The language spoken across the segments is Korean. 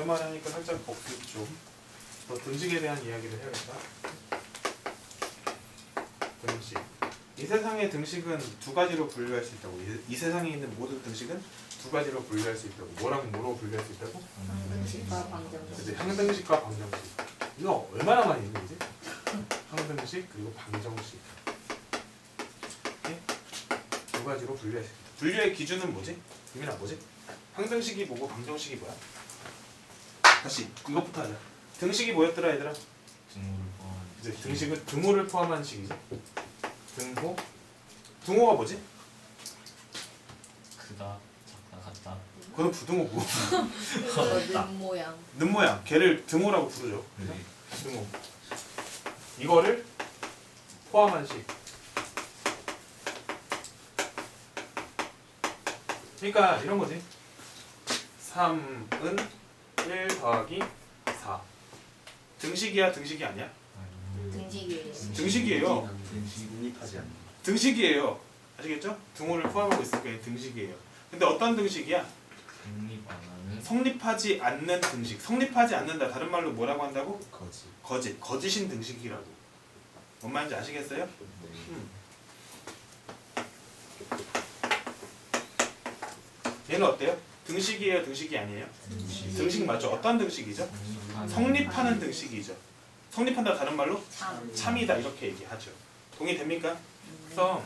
오랜만에 하니까 살짝 복습 좀. 등식에 대한 이야기를 해야겠다. 등식. 이 세상의 등식은 두 가지로 분류할 수 있다고. 이 세상에 있는 모든 등식은 두 가지로 분류할 수 있다고. 뭐랑 뭐로 분류할 수 있다고? 항등식과 방정식. 그치, 항등식과 방정식. 이거 얼마나 많이 있는지? 항등식 그리고 방정식. 네? 두 가지로 분류할 수 있다. 분류의 기준은 뭐지? 유민아 뭐지? 항등식이 뭐고 방정식이 뭐야? 다시 이것부터 하자. 등식이 뭐였더라 얘들아? 이제 등식은 등호를 포함한 식이지. 등호. 등호가 뭐지? 크다, 작다, 같다. 그건 부등호고. 는 모양. 는 모양. 걔를 등호라고 부르죠. 네. 등호. 이거를 포함한 식. 그러니까 이런 거지. 3은 1 더하기 4. 등식이야, 등식이 아니야? 등식이에요. 등식이에요. 성립하지 않는 등식이에요. 아시겠죠? 등호를 포함하고 있으니까 등식이에요. 근데 어떤 등식이야? 독립 안 하는 성립하지 않는 등식. 성립하지 않는다. 다른 말로 뭐라고 한다고? 거지. 거짓. 거짓인 등식이라고. 뭔 말인지 아시겠어요? 얘는 어때요? 등식이에요? 등식이 아니에요? 등식 맞죠? 어떤 등식이죠? 성립하는 등식이죠. 성립한다 다른 말로? 참이다 이렇게 얘기하죠. 동의됩니까? 그래서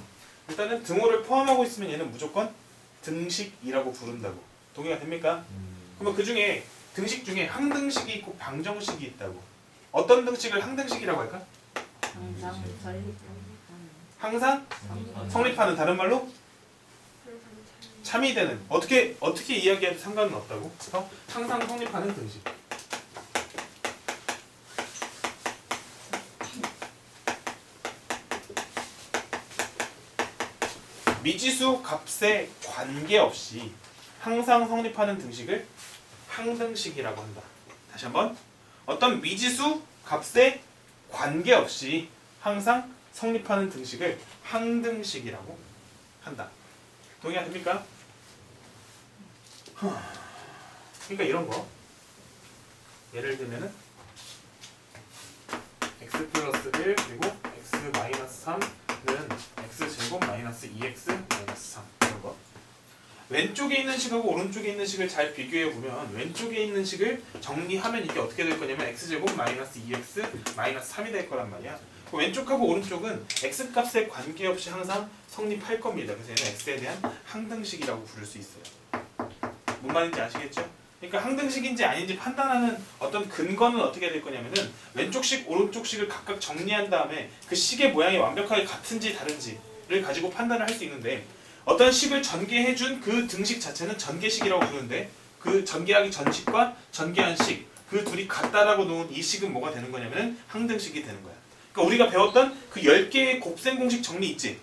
일단은 등호를 포함하고 있으면 얘는 무조건 등식이라고 부른다고. 동의가 됩니까? 그러면 그 중에 등식 중에 항등식이 있고 방정식이 있다고. 어떤 등식을 항등식이라고 할까? 항상 설립하는. 항상 성립하는 다른 말로 참이 되는. 어떻게 이야기해도 상관은 없다고. 그래서 항상 성립하는 등식. 미지수 값에 관계없이 항상 성립하는 등식을 항등식이라고 한다. 다시 한번. 어떤 미지수 값에 관계없이 항상 성립하는 등식을 항등식이라고 한다. 동의가 됩니까? 그러니까 이런 거. 예를 들면은 x 플러스 1 그리고 x 마이너스 3는 x 제곱 마이너스 2x 마이너스 3 이런 거. 왼쪽에 있는 식하고 오른쪽에 있는 식을 잘 비교해 보면 왼쪽에 있는 식을 정리하면 이게 어떻게 될 거냐면 x 제곱 마이너스 2x 마이너스 3이 될 거란 말이야. 왼쪽하고 오른쪽은 x 값에 관계없이 항상 성립할 겁니다. 그래서 얘는 x에 대한 항등식이라고 부를 수 있어요. 뭔 말인지 아시겠죠? 그러니까 항등식인지 아닌지 판단하는 어떤 근거는 어떻게 될 거냐면은 왼쪽식 오른쪽식을 각각 정리한 다음에 그 식의 모양이 완벽하게 같은지 다른지를 가지고 판단을 할 수 있는데, 어떤 식을 전개해준 그 등식 자체는 전개식이라고 부르는데, 그 전개하기 전식과 전개한 식, 그 둘이 같다라고 놓은 이 식은 뭐가 되는 거냐면은 항등식이 되는 거야. 그러니까 우리가 배웠던 그 10개의 곱셈 공식 정리 있지?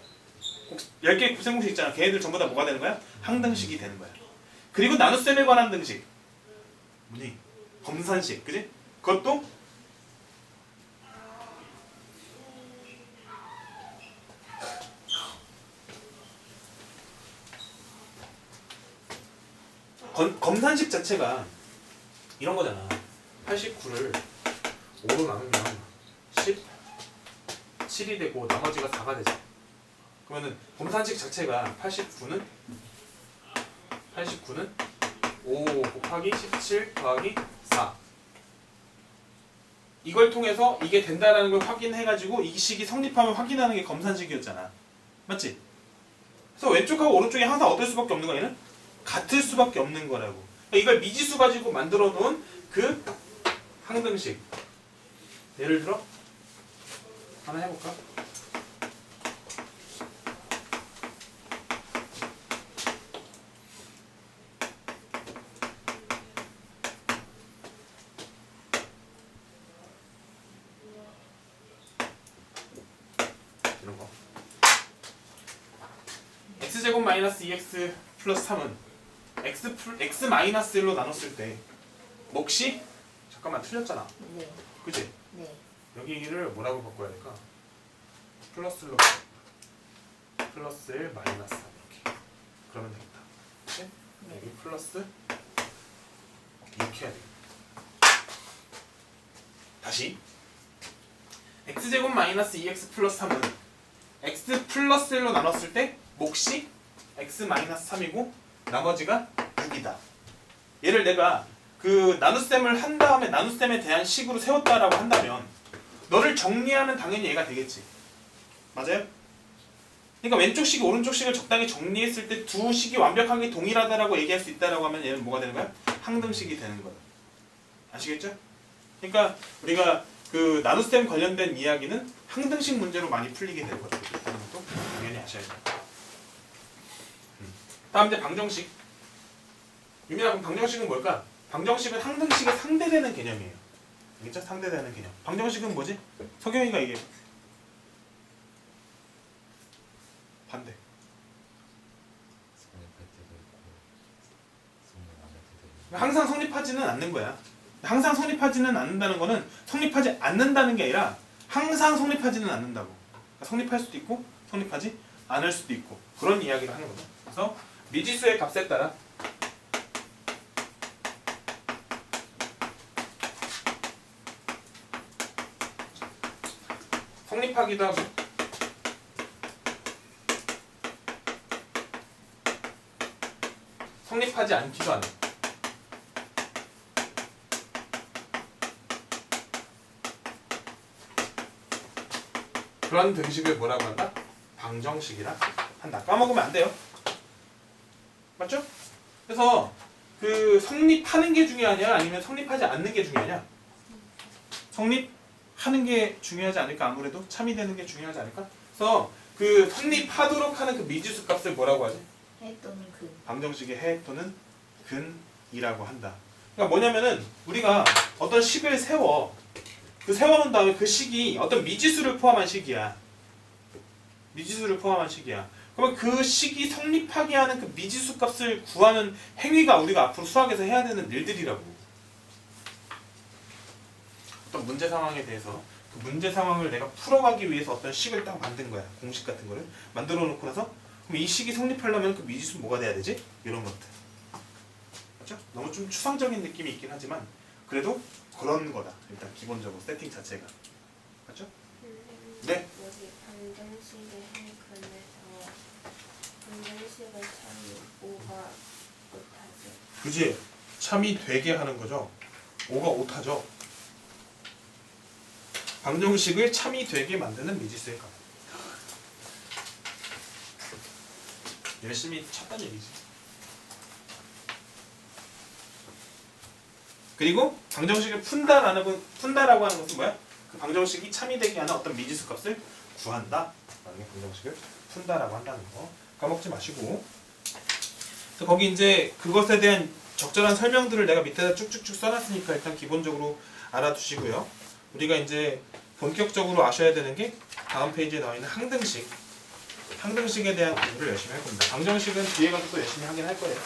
10개의 곱셈 공식 있잖아. 걔네들 전부 다 뭐가 되는 거야? 항등식이 되는 거야. 그리고 나눗셈에 관한 등식. 뭐니? 검산식. 그지? 그것도 검산식 자체가 이런 거잖아. 89를 5로 나누면 17이 되고 나머지가 4가 되잖아. 그러면은 검산식 자체가 89는 5 곱하기 17 더하기 4. 이걸 통해서 이게 된다라는 걸 확인해가지고 이 식이 성립하면 확인하는 게 검산식이었잖아. 맞지? 그래서 왼쪽하고 오른쪽이 항상 어떨 수밖에 없는 거야? 얘는 같을 수밖에 없는 거라고. 그러니까 이걸 미지수 가지고 만들어 놓은 그 항등식. 예를 들어 하나 해볼까? 이런 거. x제곱 마이너스 2x 플러스 3은 x 마이너스 1로 나눴을 때 몫이 잠깐만 틀렸잖아. 네. 그치? 네. 여기를 뭐라고 바꿔야 될까? 플러스로 플러스 1 마이너스 3 이렇게. 그러면 되겠다. 그치? 네. 여기 플러스 이렇게 해야 되겠다. 다시 x제곱 마이너스 2x 플러스 3은 x 플러스 1로 나눴을 때 몫이 x 마이너스 3이고 나머지가 6이다. 얘를 내가 그 나눗셈을 한 다음에 나눗셈에 대한 식으로 세웠다라고 한다면 너를 정리하면 당연히 얘가 되겠지. 맞아요? 그러니까 왼쪽 식이 오른쪽 식을 적당히 정리했을 때 두 식이 완벽하게 동일하다라고 얘기할 수 있다라고 하면 얘는 뭐가 되는 거야? 항등식이 되는 거야. 아시겠죠? 그러니까 우리가 그 나눗셈 관련된 이야기는 항등식 문제로 많이 풀리게 될 거다. 그런 것도 당연히 아셔야 돼요. 다음 이제 방정식. 유민아 그럼 방정식은 뭘까? 방정식은 항등식에 상대되는 개념이에요. 알겠죠? 상대되는 개념. 방정식은 뭐지? 석영이가 얘기해. 반대. 성립할 때도 있고 성립 안 할 때도 있고. 항상 성립하지는 않는 거야. 항상 성립하지는 않는다는 거는 성립하지 않는다는 게 아니라 항상 성립하지는 않는다고. 그러니까 성립할 수도 있고 성립하지 않을 수도 있고 그런 이야기를 하는 거죠. 그래서 미지수의 값에 따라 성립하기도 하고 성립하지 않기도 하는 그런 등식을 뭐라고 한다? 방정식이라 한다. 까먹으면 안 돼요. 맞죠? 그래서 그 성립하는 게 중요하냐 아니면 성립하지 않는 게 중요하냐? 성립하는 게 중요하지 않을까? 아무래도 참이 되는 게 중요하지 않을까? 그래서 그 성립하도록 하는 그 미지수 값을 뭐라고 하지? 해 또는 근. 방정식의 해 또는 근이라고 한다. 그러니까 뭐냐면은 우리가 어떤 식을 세워 그 세워놓은 다음에 그 식이 어떤 미지수를 포함한 식이야. 미지수를 포함한 식이야. 그러면 그 식이 성립하게 하는 그 미지수 값을 구하는 행위가 우리가 앞으로 수학에서 해야 되는 일들이라고. 어떤 문제 상황에 대해서 그 문제 상황을 내가 풀어가기 위해서 어떤 식을 딱 만든 거야. 공식 같은 거를 만들어 놓고 나서 그럼 이 식이 성립하려면 그 미지수 뭐가 돼야 되지? 이런 것들. 맞죠? 너무 좀 추상적인 느낌이 있긴 하지만 그래도 그런 거다. 일단 기본적으로 세팅 자체가. 맞죠? 네. 여기 방정식의 해근에서 방정식을 참 5가 못하죠. 그지? 참이 되게 하는 거죠. 5가 오타죠. 방정식을 참이 되게 만드는 미지수의 값. 열심히 쳤단 얘기지. 그리고 방정식을 푼다라고 하는 것은 뭐야? 그 방정식이 참이 되게 하는 어떤 미지수 값을 구한다. 라는 게 방정식을 푼다라고 한다는 거. 까먹지 마시고. 그래서 거기 이제 그것에 대한 적절한 설명들을 내가 밑에다 쭉쭉쭉 써놨으니까 일단 기본적으로 알아두시고요. 우리가 이제 본격적으로 아셔야 되는 게 다음 페이지에 나와 있는 항등식. 항등식에 대한 공부를 열심히 할 겁니다. 방정식은 뒤에 가서 또 열심히 하긴 할 거예요.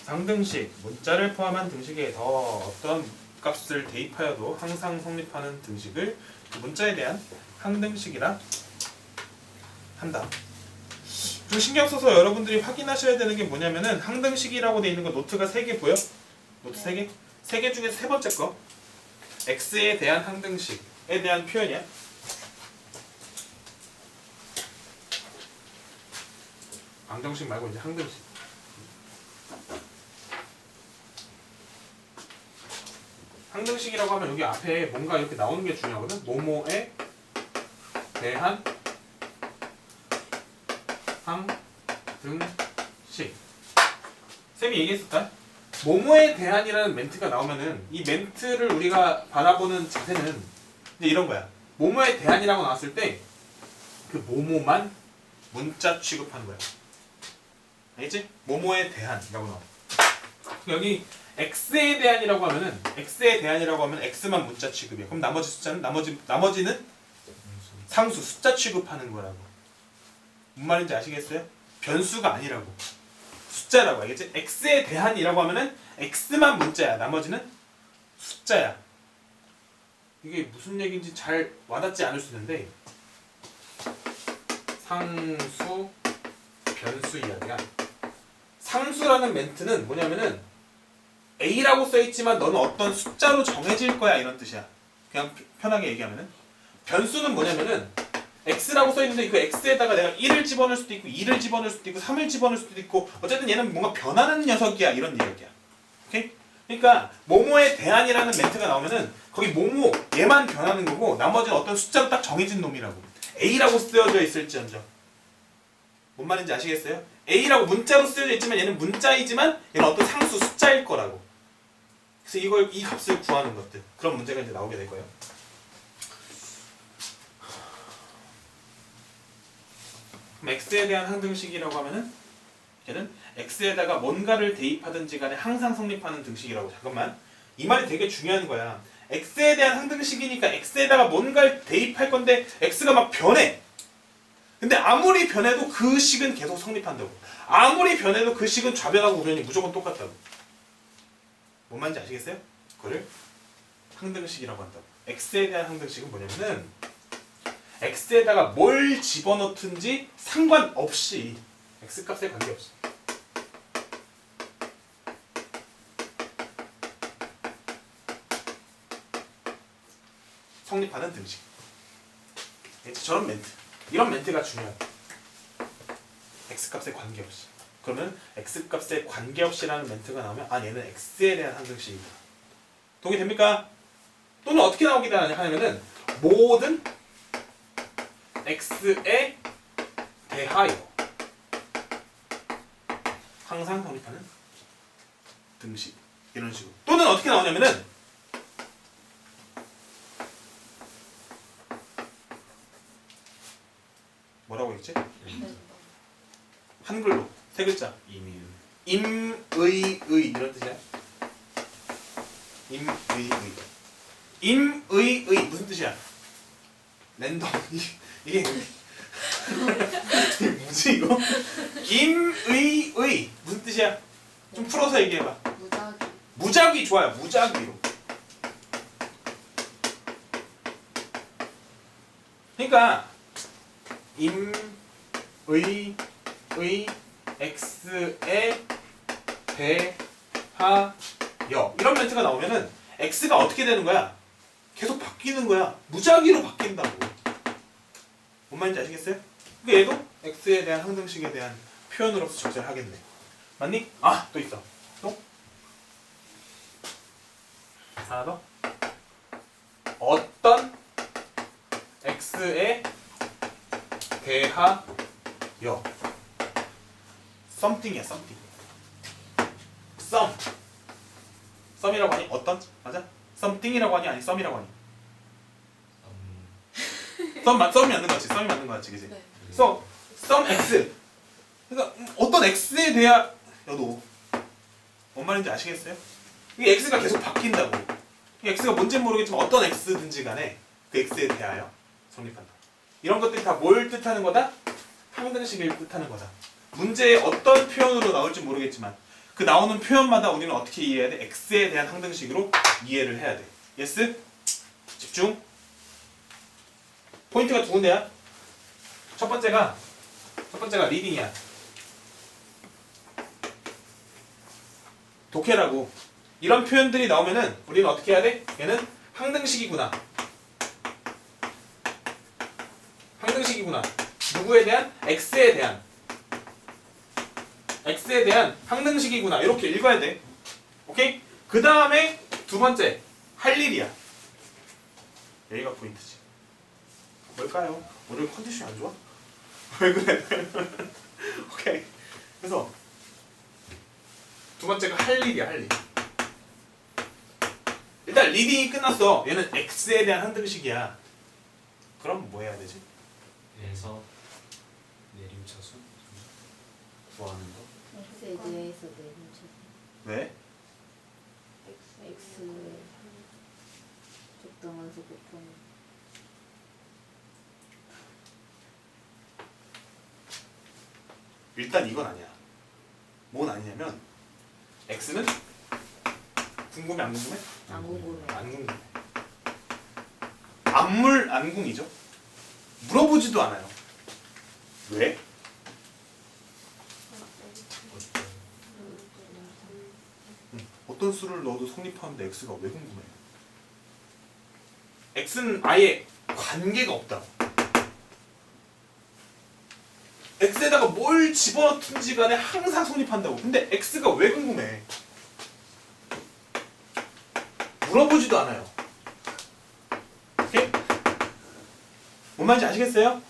항등식, 문자를 포함한 등식에 더 어떤 값을 대입하여도 항상 성립하는 등식을 그 문자에 대한 항등식이라 한다. 좀 신경 써서 여러분들이 확인하셔야 되는 게 뭐냐면은 항등식이라고 돼 있는 거 노트가 3개 보여? 노트 3개? 3개 중에 세 번째 거 x에 대한 항등식에 대한 표현이야. 방정식 말고 이제 항등식. 항등식이라고 하면 여기 앞에 뭔가 이렇게 나오는 게 중요하거든. 뭐뭐에 대한 항등식. 쌤이 얘기했을까? 뭐뭐에 대한이라는 멘트가 나오면은 이 멘트를 우리가 바라보는 자세는 이제 이런 거야. 뭐뭐에 대한이라고 나왔을 때 그 뭐뭐만 문자 취급하는 거야. 알겠지? 뭐뭐에 대한이라고 나와. 여기 x에 대한이라고 하면은 x에 대한이라고 하면 x만 문자 취급이야. 그럼 나머지 숫자는 나머지는 상수 숫자 취급하는 거라고. 뭔 말인지 아시겠어요? 변수가 아니라고. 숫자라고. 알겠지? x에 대한이라고 하면은 x만 문자야. 나머지는 숫자야. 이게 무슨 얘기인지 잘 와닿지 않을 수 있는데 상수 변수 이야기야. 상수라는 멘트는 뭐냐면은 A라고 써있지만 너는 어떤 숫자로 정해질 거야 이런 뜻이야. 그냥 편하게 얘기하면은 변수는 뭐냐면은 X라고 써있는데 그 X에다가 내가 1을 집어넣을 수도 있고 2를 집어넣을 수도 있고 3을 집어넣을 수도 있고 어쨌든 얘는 뭔가 변하는 녀석이야 이런 이야기야. 오케이? 그러니까 모모에 대한이라는 멘트가 나오면은 거기 모모 얘만 변하는 거고 나머지는 어떤 숫자로 딱 정해진 놈이라고. A라고 쓰여져 있을지언정. 뭔 말인지 아시겠어요? A라고 문자로 쓰여져 있지만 얘는 문자이지만 얘는 어떤 상수 숫자일 거라고. 그래서 이 값을 구하는 것들. 그런 문제가 이제 나오게 될 거예요. 그럼 x에 대한 항등식이라고 하면은 얘는 x에다가 뭔가를 대입하든지 간에 항상 성립하는 등식이라고. 잠깐만. 이 말이 되게 중요한 거야. x에 대한 항등식이니까 x에다가 뭔가를 대입할 건데 x가 막 변해. 근데 아무리 변해도 그 식은 계속 성립한다고. 아무리 변해도 그 식은 좌변하고 우변이 무조건 똑같다고. 뭔 말인지 아시겠어요? 그거를 항등식이라고 한다고. x에 대한 항등식은 뭐냐면은 x에다가 뭘 집어넣든지 상관없이 x값에 관계없이 성립하는 등식. 저런 멘트. 이런 멘트가 중요해요. x값에 관계없이. 그러면 x값에 관계없이라는 멘트가 나오면 아 얘는 x에 대한 항등식이다. 동의됩니까? 또는 어떻게 나오게 하냐면은 모든 x에 대하여 항상 성립하는 등식. 이런 식으로. 또는 어떻게 나오냐면은 뭐라고 했지? 한글로 세 글자. 임의의 이런 뜻이야. 임의의 무슨 뜻이야? 랜덤. 이게 뭐지 이거? 임의의 무슨 뜻이야? 좀 풀어서 얘기해봐. 무작위. 무작위 좋아요. 무작위로. 그러니까 임의의 x에 대하여 이런 멘트가 나오면은 x가 어떻게 되는 거야? 계속 바뀌는 거야. 무작위로 바뀐다고. 뭔 말인지 아시겠어요? 그러니까 얘도 x에 대한 항등식에 대한 표현으로서 적절하겠네. 맞니? 아, 또 있어. 또? 하나 더. 어떤 x에 대하여 something이야, something. 썸이라고 하니? 어떤? 맞아? something이라고 하니? 아니 썸이라고 하니? 썸이 맞는 거 같지? 썸이 맞는 거 같지? 그치? 네. 그래서 some x 그러니까 어떤 x에 대하여도 뭔 말인지 아시겠어요? 이게 x가 계속 바뀐다고. 이 x가 뭔지는 모르겠지만 어떤 x든지 간에 그 x에 대하여 성립한다. 이런 것들이 다 뭘 뜻하는 거다? 항등식을 뜻하는 거다. 문제에 어떤 표현으로 나올지 모르겠지만 그 나오는 표현마다 우리는 어떻게 이해해야 돼? x에 대한 항등식으로 이해를 해야 돼. 예스? 집중. 포인트가 두 군데야. 첫 번째가 리딩이야. 독해라고. 이런 표현들이 나오면은 우리는 어떻게 해야 돼? 얘는 항등식이구나. 항등식이구나. 누구에 대한? x에 대한 항등식이구나. 이렇게 읽어야 돼. 오케이? 그 다음에 두 번째 할 일이야. 여기가 포인트지. 뭘까요? 오늘 컨디션이 안 좋아? 왜 그래? 오케이. 그래서 두 번째가 할 일이야, 할 일. 일단 리딩이 끝났어. 얘는 x에 대한 항등식이야. 그럼 뭐 해야 되지? 그래서 내림차수 구하는 거. x에 대해서 내림차. 왜? x에 적당한 수 곱하는. 일단 이건 아니야. 뭔 아니냐면 x는 궁금해 안 궁금해? 안 궁금해. 안 궁금해. 안물안궁이죠. 물어보지도 않아요. 왜? 어떤 수를 넣어도 성립하는데 x가 왜 궁금해? x는 아예 관계가 없다. x에다가 뭘 집어넣든지 간에 항상 성립한다고. 근데 x가 왜 궁금해? 물어보지도 않아요. 오케이? 뭔 말인지 아시겠어요?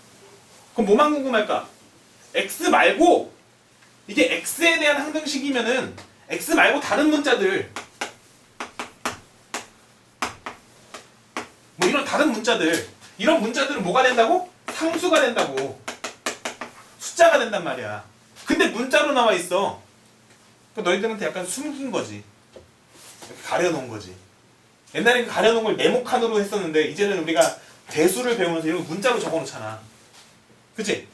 그럼 뭐만 궁금할까? x 말고 이게 x에 대한 항등식이면은 x 말고 다른 문자들 뭐 이런 다른 문자들 이런 문자들은 뭐가 된다고? 상수가 된다고. 숫자가 된단 말이야. 근데 문자로 나와 있어. 그러니까 너희들한테 약간 숨긴 거지. 이렇게 가려놓은 거지. 옛날에 가려놓은 걸 네모칸으로 했었는데 이제는 우리가 대수를 배우면서 이런 거 문자로 적어놓잖아. 그치?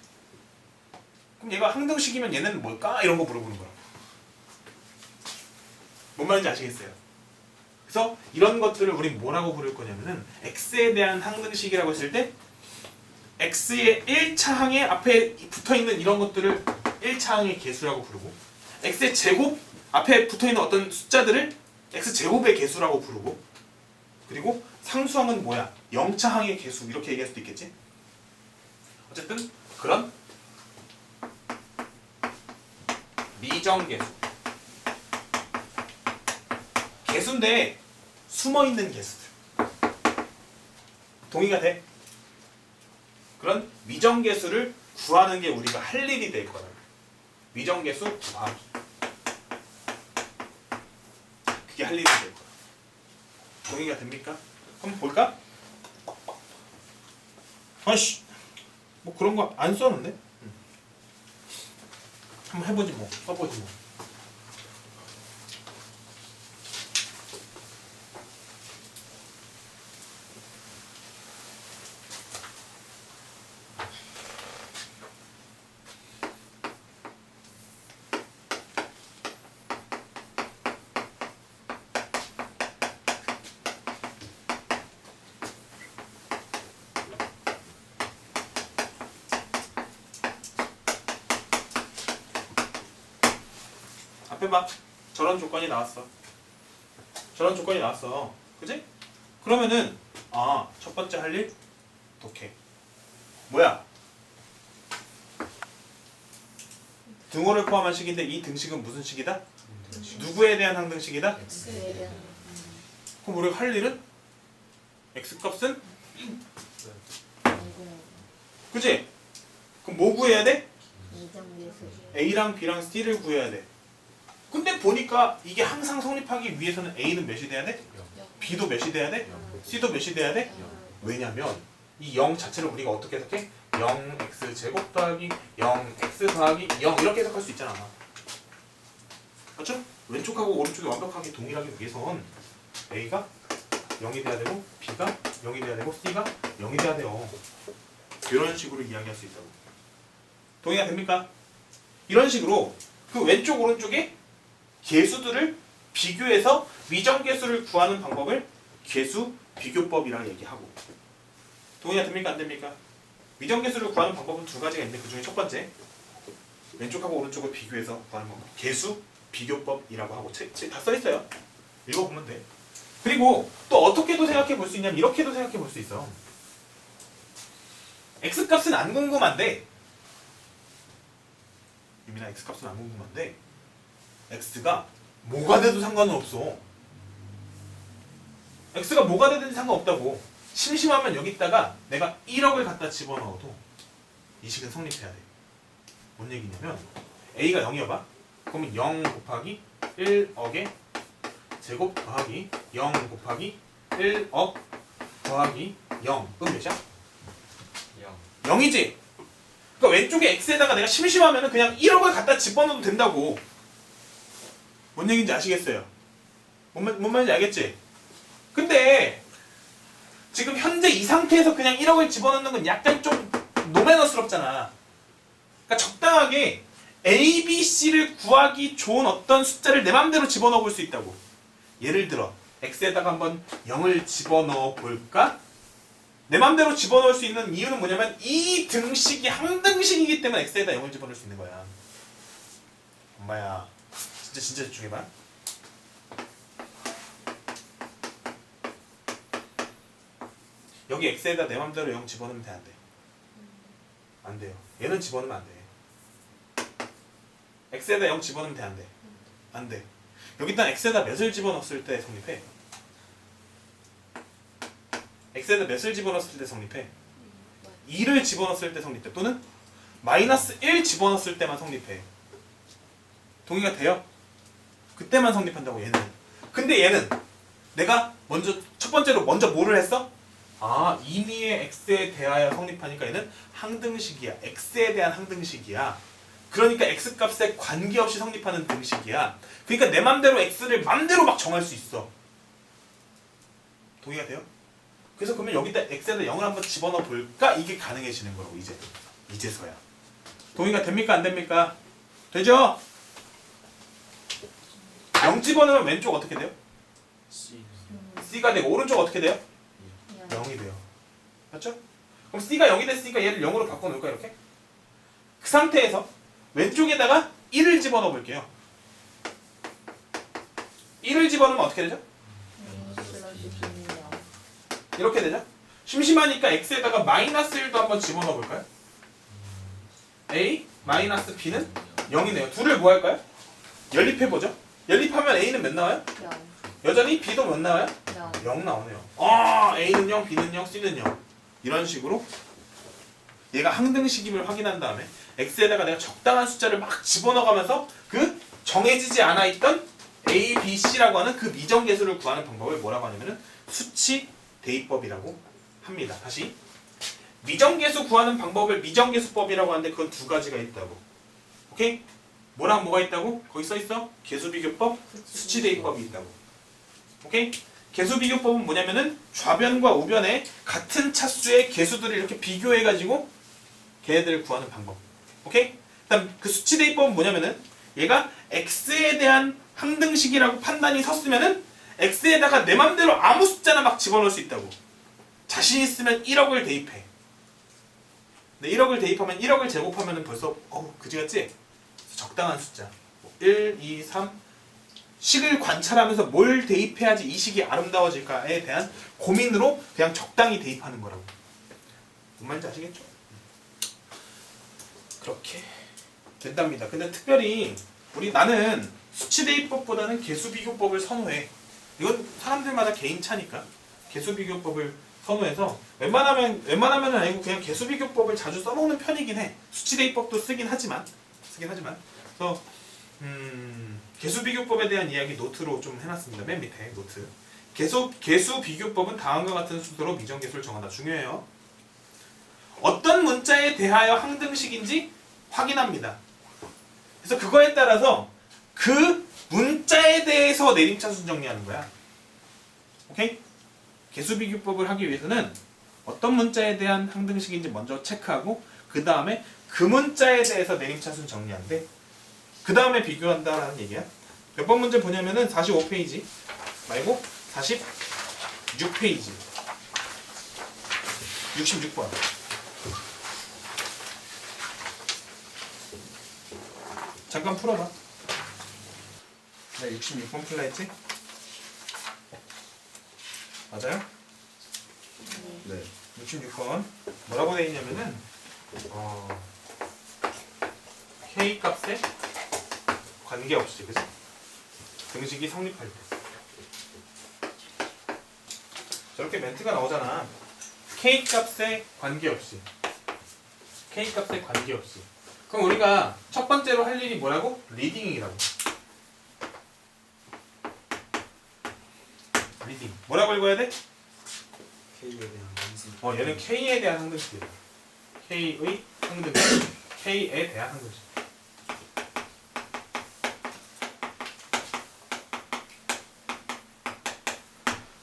그럼 얘가 항등식이면 얘네는 뭘까? 이런 거 물어보는 거야. 뭔 말인지 아시겠어요? 그래서 이런 것들을 우린 뭐라고 부를 거냐면은 x에 대한 항등식이라고 했을 때 x의 1차항에 앞에 붙어있는 이런 것들을 1차항의 개수라고 부르고 x의 제곱 앞에 붙어있는 어떤 숫자들을 x제곱의 개수라고 부르고 그리고 상수항은 뭐야? 0차항의 개수 이렇게 얘기할 수도 있겠지? 어쨌든 그런 미정개수 개수인데 숨어있는 개수들 동의가 돼? 그런 미정개수를 구하는 게 우리가 할 일이 될 거다. 미정개수 구하기 그게 할 일이 될 거야. 동의가 됩니까? 한번 볼까? 아이씨 뭐 그런 거 안 썼는데? 한번 해보지 뭐 써보지 뭐. 앞에 봐. 저런 조건이 나왔어. 저런 조건이 나왔어. 그지? 그러면은 첫 번째 할 일 독해. 뭐야? 등호를 포함한 식인데 이 등식은 무슨 식이다? 누구에 대한 항등식이다? x에 대한 그럼 우리가 할 일은 x값은 공공 그지? 그럼 뭐 구해야 돼? 미정개수 a랑 b랑 c를 구해야 돼. 근데 보니까 이게 항상 성립하기 위해서는 a는 몇이 돼야 돼? b도 몇이 돼야 돼? c도 몇이 돼야 돼? 왜냐면 이 0 자체를 우리가 어떻게 해석해? 0x제곱 더하기 0x 더하기 0 이렇게 해석할 수 있잖아. 맞죠? 왼쪽하고 오른쪽이 완벽하게 동일하기 위해선 a가 0이 돼야 되고 b가 0이 돼야 되고 c가 0이 돼야 돼요. 이런 식으로 이야기할 수 있다고. 동의가 됩니까? 이런 식으로 그 왼쪽 오른쪽에 개수들을 비교해서 미정개수를 구하는 방법을 개수 비교법이라고 얘기하고. 동의가 됩니까? 안 됩니까? 미정개수를 구하는 방법은 두 가지가 있는데 그 중에 첫 번째 왼쪽하고 오른쪽을 비교해서 구하는 방법 개수 비교법이라고 하고 다 써있어요. 읽어보면 돼. 그리고 또 어떻게도 생각해 볼 수 있냐면 이렇게도 생각해 볼 수 있어. x값은 안 궁금한데 유민아 x값은 안 궁금한데 x가 뭐가 돼도 상관은 없어. x가 뭐가 되든지 상관없다고. 심심하면 여기다가 내가 1억을 갖다 집어넣어도 이 식은 성립해야 돼. 뭔 얘기냐면 a가 0이어봐. 그러면 0 곱하기 1억의 제곱 더하기 0 곱하기 1억 더하기 0 그럼 몇이야? 0이지? 그러니까 왼쪽에 x에다가 내가 심심하면 그냥 1억을 갖다 집어넣어도 된다고. 뭔 얘기인지 아시겠어요? 뭔 말인지 알겠지? 근데 지금 현재 이 상태에서 그냥 1억을 집어넣는 건 약간 좀 노매너스럽잖아. 그러니까 적당하게 A, B, C를 구하기 좋은 어떤 숫자를 내 맘대로 집어넣어 볼 수 있다고. 예를 들어 x에다가 한번 0을 집어넣어 볼까? 내 맘대로 집어넣을 수 있는 이유는 뭐냐면 이 등식이 항등식이기 때문에 x에다 0을 집어넣을 수 있는 거야. 엄마야 진짜 집중해봐. 여기 x에다 내 맘대로 0 집어넣으면 돼 안 돼? 안 돼요. 얘는 집어넣으면 안 돼. x에다 0 집어넣으면 돼 안 돼? 안 돼. 여기다 x에다 몇을 집어넣었을 때 성립해? x에다 몇을 집어넣었을 때 성립해? 2를 집어넣었을 때 성립해. 또는 마이너스 1 집어넣었을 때만 성립해. 동의가 돼요? 그때만 성립한다고 얘는. 근데 얘는 내가 첫 번째로 뭐를 했어? 아, 임의의 x에 대하여 성립하니까 얘는 항등식이야. x에 대한 항등식이야. 그러니까 x 값에 관계없이 성립하는 등식이야. 그러니까 내 맘대로 x를 맘대로 막 정할 수 있어. 동의가 돼요? 그래서 그러면 여기다 x에다 0을 한번 집어넣어 볼까? 이게 가능해지는 거라고 이제서야. 동의가 됩니까? 안 됩니까? 되죠? 0 집어넣으면 왼쪽 어떻게 돼요? C가 되고 오른쪽 어떻게 돼요? 0이 돼요. 맞죠? 그럼 C가 0이 됐으니까 얘를 0으로 바꿔놓을까 이렇게? 그 상태에서 왼쪽에다가 1을 집어넣어 볼게요. 1을 집어넣으면 어떻게 되죠? 이렇게 되죠? 심심하니까 x에다가 마이너스 1도 한번 집어넣어 볼까요? a 마이너스 b는 0이네요. 둘을 뭐 할까요? 연립해보죠. 연립하면 a는 몇 나와요? 0. 여전히 b도 몇 나와요? 0. 0 나오네요. 아, a는 0, b는 0, c는 0. 이런 식으로 얘가 항등식임을 확인한 다음에 x에다가 내가 적당한 숫자를 막 집어넣어가면서 그 정해지지 않아 있던 a, b, c라고 하는 그 미정계수를 구하는 방법을 뭐라고 하냐면은 수치 대입법이라고 합니다. 다시 미정계수 구하는 방법을 미정계수법이라고 하는데 그건 두 가지가 있다고. 오케이? 뭐랑 뭐가 있다고? 거기 써있어? 계수비교법, 수치대입법이 있다고. 오케이? 계수비교법은 뭐냐면은 좌변과 우변의 같은 차수의 계수들을 이렇게 비교해가지고 걔네들을 구하는 방법. 오케이? 그다음 그 수치대입법은 뭐냐면은 얘가 x에 대한 항등식이라고 판단이 섰으면은 x에다가 내 맘대로 아무 숫자나 막 집어넣을 수 있다고. 자신 있으면 1억을 대입해. 근데 1억을 대입하면 1억을 제곱하면은 벌써 그지같지? 적당한 숫자 1, 2, 3 식을 관찰하면서 뭘 대입해야지 이 식이 아름다워질까에 대한 고민으로 그냥 적당히 대입하는 거라고. 뭔 말인지 아시겠죠? 그렇게 된답니다. 근데 특별히 나는 수치대입법보다는 계수비교법을 선호해. 이건 사람들마다 개인차니까 계수비교법을 선호해서 웬만하면은 아니고 그냥 계수비교법을 자주 써먹는 편이긴 해. 수치대입법도 쓰긴 하지만 그래서 계수비교법에 대한 이야기 노트로 좀 해놨습니다. 맨 밑에 노트. 계수비교법은 다음과 같은 순서로 미정계수를 정한다. 중요해요. 어떤 문자에 대하여 항등식인지 확인합니다. 그래서 그거에 따라서 그 문자에 대해서 내림차순 정리하는 거야. 오케이? 계수비교법을 하기 위해서는 어떤 문자에 대한 항등식인지 먼저 체크하고 그 다음에 그 문자에 대해서 내림차순 정리하는데 그 다음에 비교한다라는 얘기야. 몇 번 문제 보냐면은 45페이지 말고 46페이지 66번 잠깐 풀어봐. 네, 66번 풀라 했지? 맞아요? 네. 66번 뭐라고 되어 있냐면은 K 값에 관계없이 그치? 등식이 성립할 때 저렇게 멘트가 나오잖아. K 값에 관계없이 그럼 우리가 첫 번째로 할 일이 뭐라고? 리딩이라고. 리딩 뭐라고 읽어야 돼? K에 대한 항등. 얘는 K에 대한 항등식이다. K의 항등식. K에 대한 항등식.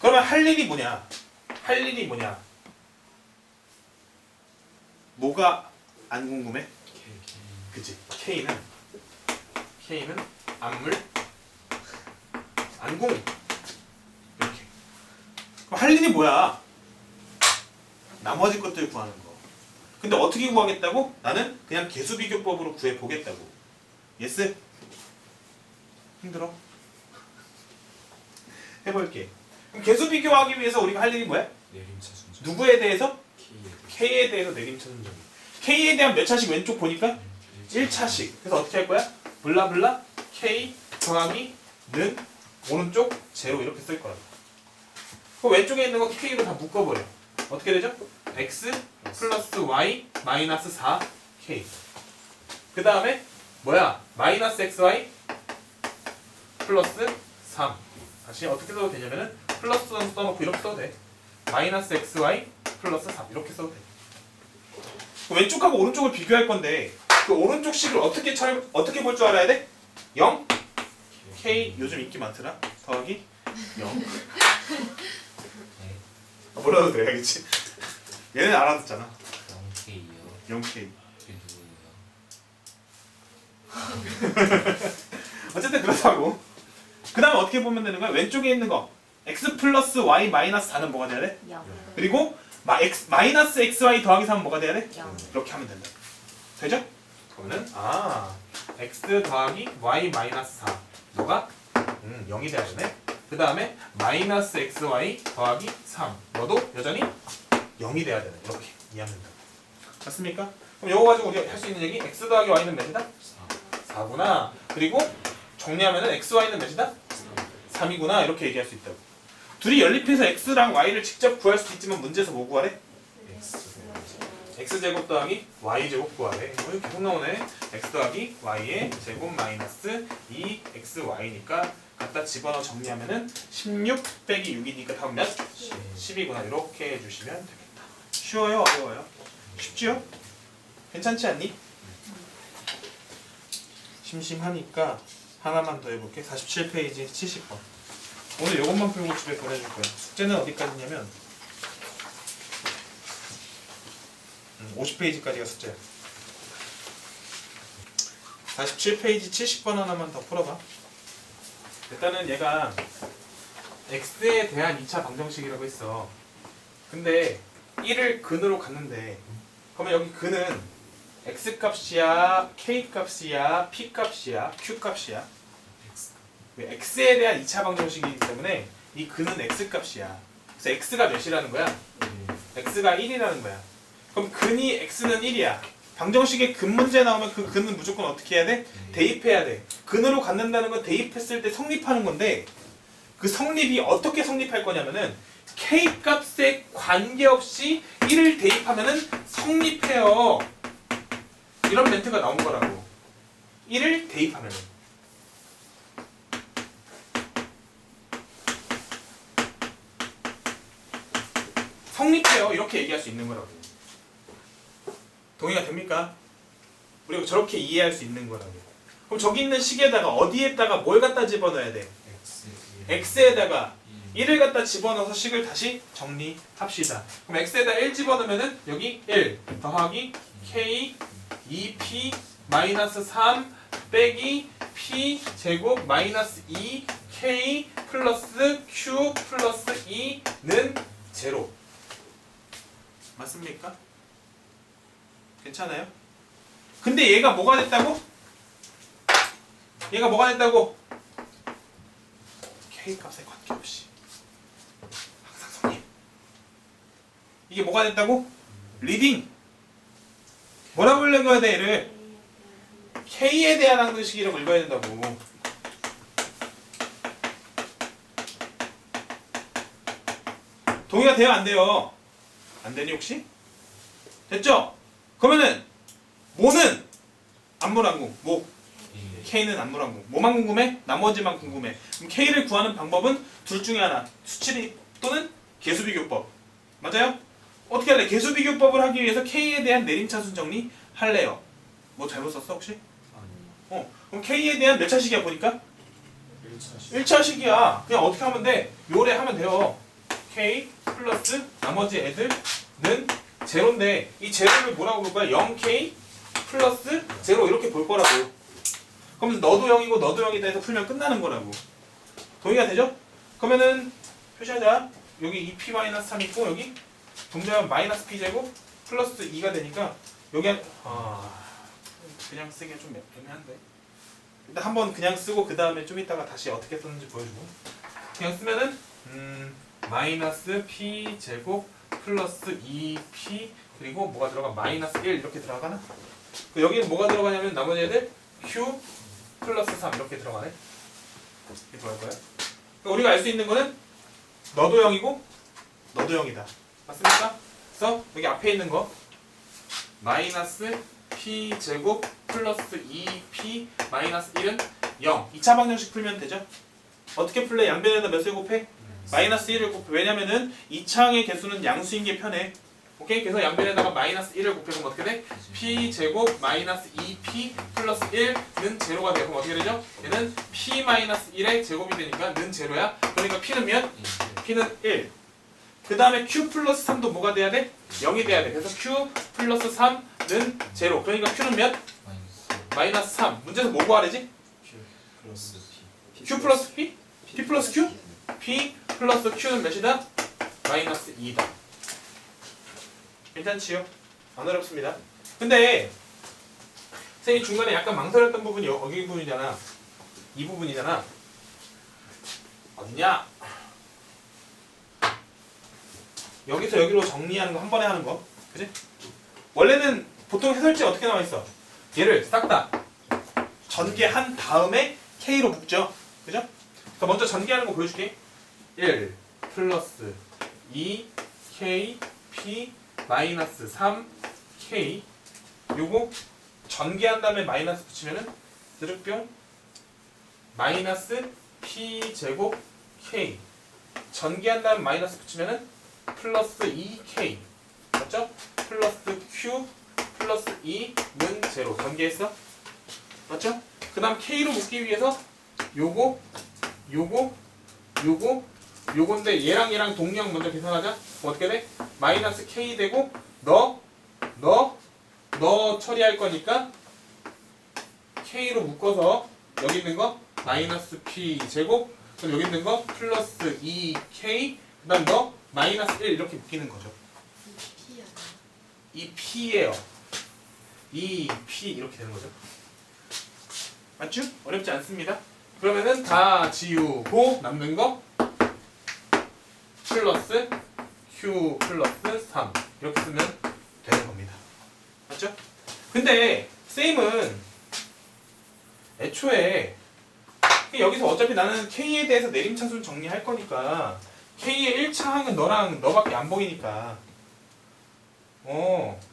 그러면 할 일이 뭐냐? 뭐가 안 궁금해? 그치? K는 안물 안궁 이렇게. 그럼 할 일이 뭐야? 나머지 것들 구하는 거. 근데 어떻게 구하겠다고? 나는 그냥 개수비교법으로 구해보겠다고. 예스? 힘들어? 해볼게. 그럼 개수비교하기 위해서 우리가 할 일이 뭐야? 내림차 순서. 누구에 대해서? K에 K에 대해서 내림차 순정이. K에 대한 몇 차씩 왼쪽 보니까? 1차씩. 그래서 어떻게 할 거야? 블라블라 K 더하기 는 오른쪽 제로 이렇게 쓸 거라고. 그 왼쪽에 있는 거 K로 다 묶어버려. 어떻게 되죠? X 플러스 Y 마이너스 4K. 그 다음에 뭐야? 마이너스 XY 플러스 3. 다시 어떻게 써도 되냐면은 플러스 써놓고 이렇게 써도 돼. 마이너스 XY 플러스 3 이렇게 써도 돼. 그 왼쪽하고 오른쪽을 비교할 건데 그 오른쪽 식을 어떻게 볼 줄 알아야 돼? 0 K 요즘 인기 많더라. 더하기 0. 네. 뭐라도 돼야겠지. 얘는 알아듣잖아. 0K요. 0K. 그게 누구예요? 어쨌든 그렇다고. 그 다음에 어떻게 보면 되는 거야? 왼쪽에 있는 거 x 플러스 y 마이너스 4는 뭐가 돼야 돼? 0. 그리고 마이너스 xy 더하기 3은 뭐가 돼야 돼? 0. 이렇게 하면 된다. 되죠? 그러면은 x 더하기 y 마이너스 4 너가 0이 돼야 되네. 그 다음에 마이너스 xy 더하기 3 너도 여전히 0이 돼야 되네. 이렇게 이해하면 된다. 맞습니까? 그럼 이거 가지고 우리가 할 수 있는 얘기 x 더하기 y는 몇이다? 4구나. 그리고 정리하면은 xy는 몇이다? 3이구나. 이렇게 얘기할 수 있다고. 둘이 연립해서 x랑 y를 직접 구할 수도 있지만 문제에서 뭐 구하래? x제곱 더하기 y제곱 구하래. 이거 계속 나오네. x 더하기 y의 제곱 마이너스 2xy니까 갖다 집어넣어 정리하면은 16 빼기 6이니까 답은 몇? 10이구나. 이렇게 해주시면 되겠다. 쉬워요? 어려워요? 쉽지요? 괜찮지 않니? 심심하니까 하나만 더 해볼게. 47페이지 70번. 오늘 이것만 풀고 집에 보내줄 거야. 숙제는 어디까지냐면 50페이지까지가 숙제야. 47페이지 70번 하나만 더 풀어봐. 일단은 얘가 x에 대한 2차 방정식이라고 했어. 근데 1을 근으로 갔는데 그러면 여기 근은 x 값이야, k 값이야, p 값이야, q 값이야. x에 대한 2차 방정식이기 때문에 이 근은 x 값이야. 그래서 x가 몇이라는 거야? x가 1이라는 거야. 그럼 근이 x는 1이야. 방정식에 근 문제 나오면 그 근은 무조건 어떻게 해야 돼? 대입해야 돼. 근으로 갖는다는 건 대입했을 때 성립하는 건데 그 성립이 어떻게 성립할 거냐면은 k 값에 관계없이 1을 대입하면은 성립해요. 이런 멘트가 나온 거라고. 1을 대입하면은. 성립해요. 이렇게 얘기할 수 있는 거라고. 동의가 됩니까? 우리가 저렇게 이해할 수 있는 거라고. 그럼 저기 있는 식에다가 어디에다가 뭘 갖다 집어넣어야 돼? x에다가 1을 갖다 집어넣어서 식을 다시 정리합시다. 그럼 x에다 1 집어넣으면은 여기 1 더하기 k 2p 마이너스 3 빼기 p 제곱 마이너스 2 k 플러스 q 플러스 2는 제로. 맞습니까? 괜찮아요? 근데 얘가 뭐가 됐다고? 얘가 뭐가 됐다고? k 값에 관계없이 항상 성립. 이게 뭐가 됐다고? 리딩. 뭐라고 읽어야 돼 얘를? k에 대한 항등식이라고 읽어야 된다고. 동의가 돼요 안 돼요? 안 되니 혹시? 됐죠? 그러면은 뭐는 안무랑궁 뭐? K는 안무랑궁 뭐만 궁금해? 나머지만 궁금해. 그럼 K를 구하는 방법은 둘 중에 하나. 수치비 또는 개수비교법. 맞아요? 어떻게 할래? 개수비교법을 하기 위해서 K에 대한 내림차순 정리 할래요. 뭐 잘못 썼어 혹시? 그럼 K에 대한 몇 차식이야 보니까? 1차식이야. 그냥 어떻게 하면 돼? 요래 하면 돼요. K 플러스 나머지 애들는 제로인데 이 제로를 뭐라고 볼 거야? 0K 플러스 제로 이렇게 볼 거라고. 그럼 너도 0이고 너도 0이다 해서 풀면 끝나는 거라고. 동의가 되죠? 그러면은 표시하자. 여기 2p-3 있고 여기 분배하면 마이너스 p제곱 플러스 2가 되니까 여기 그냥 쓰기가 좀 애매한데 일단 한번 그냥 쓰고 그 다음에 좀 이따가 다시 어떻게 썼는지 보여주고 그냥 쓰면은 마이너스 p제곱 플러스 2p 그리고 뭐가 들어가 마이너스 1 이렇게 들어가나? 여기는 뭐가 들어가냐면 나머지 애들 q 플러스 3 이렇게 들어가네. 이렇게 들어갈 거야. 그러니까 우리가 알 수 있는 거는 너도 0이고 너도 0이다. 맞습니까? 그래서 여기 앞에 있는 거 마이너스 p제곱 플러스 2p 마이너스 1은 0. 2차 방정식 풀면 되죠? 어떻게 풀래? 양변에다 몇 세 곱해? 마이너스 1을 곱해. 왜냐면은 2차항의 개수는 양수인 게 편해. 오케이? 그래서 양변에다가 마이너스 1을 곱해보면 어떻게 돼? p제곱 마이너스 2p 플러스 1는 제로가 되고 그럼 어떻게 되죠? 얘는 p 마이너스 1의 제곱이 되니까 는 제로야. 그러니까 p는 몇? p는 1. 그 다음에 q 플러스 3도 뭐가 돼야 돼? 0이 돼야 돼. 그래서 q 플러스 3는 제로. 그러니까 q는 몇? 마이너스 3. 문제에서 뭐 구하래지? 플러스 q 플러스 p? p 플러스 q? p 플러스 q는 몇이다? 마이너스 2다. 괜찮지요? 안 어렵습니다. 근데 선생님이 중간에 약간 망설였던 부분이 여기 부분이잖아. 이 부분이잖아. 어디냐? 여기서 여기로 정리하는 거 한 번에 하는 거. 그지? 원래는 보통 해설지에 어떻게 나와 있어? 얘를 싹 다 전개한 다음에 K로 묶죠. 그죠? 그래서 먼저 전개하는 거 보여줄게. 1 플러스 2 K P 마이너스 3 K 요거 전개한 다음에 마이너스 붙이면은 드륵뿅 마이너스 P 제곱 K 전개한 다음에 마이너스 붙이면은 플러스 2K 맞죠? 플러스 Q 플러스 2는 제로 전개했어? 맞죠? 그 다음 K로 묶기 위해서 요거 요건데 얘랑 얘랑 동량 먼저 계산하자. 어떻게 돼? 마이너스 K 되고 너 처리할 거니까 K로 묶어서 여기 있는 거 마이너스 P 제곱 그럼 여기 있는 거 플러스 2K 그 다음 너 마이너스 1 이렇게 묶이는 거죠. 이 P예요. 이 P 이렇게 되는 거죠. 맞죠? 어렵지 않습니다. 그러면은 다 지우고 남는 거 플러스 Q 플러스 3 이렇게 쓰면 되는 겁니다. 맞죠? 근데 쌤은 애초에 여기서 어차피 나는 K에 대해서 내림차순 정리할 거니까 K의 1차 항은 너밖에 안 보이니까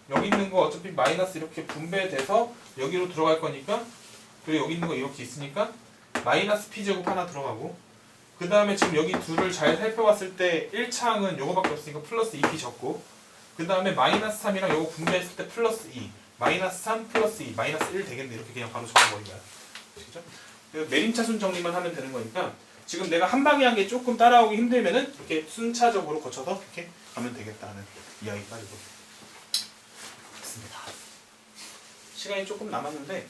여기 있는 거 어차피 마이너스 이렇게 분배돼서 여기로 들어갈 거니까 그리고 여기 있는 거 이렇게 있으니까 마이너스 P제곱 하나 들어가고 그 다음에 지금 여기 둘을 잘 살펴봤을 때 1차 항은 요거밖에 없으니까 플러스 2P 적고 그 다음에 마이너스 3이랑 요거 분배했을 때 플러스 2 마이너스 3 플러스 2 마이너스 1 되겠네. 이렇게 그냥 바로 적어버린 거야. 그죠? 내림차순 정리만 하면 되는 거니까 지금 내가 한 방에 한 게 조금 따라오기 힘들면은 이렇게 순차적으로 거쳐서 이렇게 가면 되겠다는 이야기까지도 있습니다. 시간이 조금 남았는데